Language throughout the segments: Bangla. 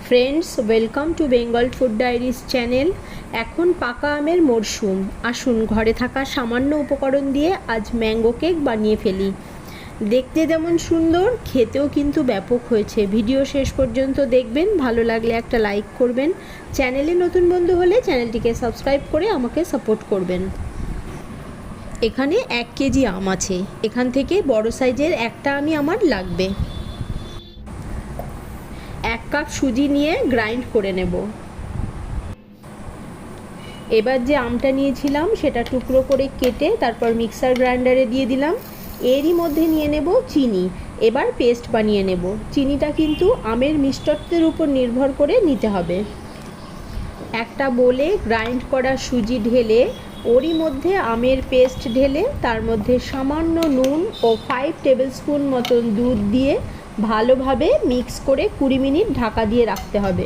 Friends, welcome to Bengal food diaries channel. এখন পাকা আমের মরশুম। আসুন ঘরে থাকা সামান্য উপকরণ দিয়ে আজ ম্যাঙ্গো কেক বানিয়ে ফেলি। দেখতে যেমন সুন্দর, খেতেও কিন্তু ব্যাপক হয়েছে। ভিডিও শেষ পর্যন্ত দেখবেন, ভালো লাগলে একটা লাইক করবেন। চ্যানেলে নতুন বন্ধু হলে চ্যানেলটিকে সাবস্ক্রাইব করে আমাকে সাপোর্ট করবেন। এখানে 1 কেজি আম আছে। এখান থেকে বড় সাইজের একটা আমি আমার লাগবে। 1 কাপ সুজি নিয়ে গ্রাইন্ড করে নেব। এবার যে আমটা নিয়েছিলাম সেটা টুকরো করে কেটে তারপর মিক্সার গ্রাইন্ডারে দিয়ে দিলাম। এরই মধ্যে নিয়ে নেব চিনি। এবার পেস্ট বানিয়ে নেব। চিনিটা কিন্তু আমের মিষ্টত্বের উপর নির্ভর করে নিতে হবে। একটা বোলে গ্রাইন্ড করা সুজি ঢেলে ওরই মধ্যে আমের পেস্ট ঢেলে তার মধ্যে সামান্য নুন ও 5 টেবিল স্পুন মতন দুধ দিয়ে ভালোভাবে মিক্স করে 20 মিনিট ঢাকা দিয়ে রাখতে হবে।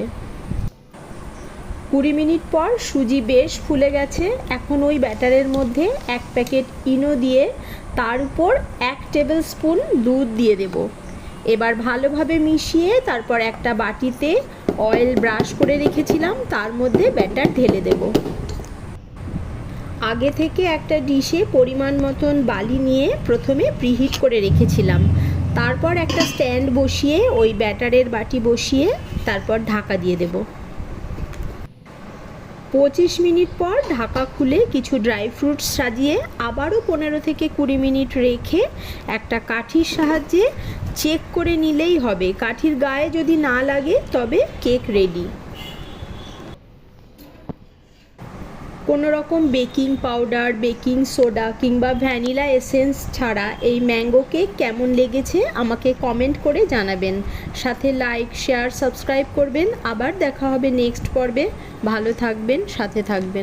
20 মিনিট পর সুজি বেশ ফুলে গেছে। এখন ওই ব্যাটারের মধ্যে 1 প্যাকেট ইনো দিয়ে তার উপর 1 টেবিল স্পুন দুধ দিয়ে দেব। এবার ভালোভাবে মিশিয়ে তারপর একটা বাটিতে অয়েল ব্রাশ করে রেখেছিলাম তার মধ্যে ব্যাটার ঢেলে দেব। আগে থেকে একটা ডিশে পরিমাণ মতন বালি নিয়ে প্রথমে প্রিহিট করে রেখেছিলাম। তারপর একটা স্ট্যান্ড বসিয়ে ওই ব্যাটারের বাটি বসিয়ে তারপর ঢাকা দিয়ে দেব। 25 মিনিট পর ঢাকা খুলে কিছু ড্রাই ফ্রুটস সাজিয়ে আবারও 15 থেকে 20 মিনিট রেখে একটা কাঠির সাহায্যে চেক করে নিলেই হবে। কাঠির গায়ে যদি না লাগে তবে কেক রেডি। কোনো রকম বেকিং পাউডার, বেকিং সোডা কিংবা ভ্যানিলা এসেন্স ছাড়া এই ম্যাঙ্গো কেক কেমন লেগেছে আমাকে কমেন্ট করে জানাবেন। সাথে লাইক, শেয়ার, সাবস্ক্রাইব করবেন। আবার দেখা হবে নেক্সট পর্বে। ভালো থাকবেন, সাথে থাকবেন।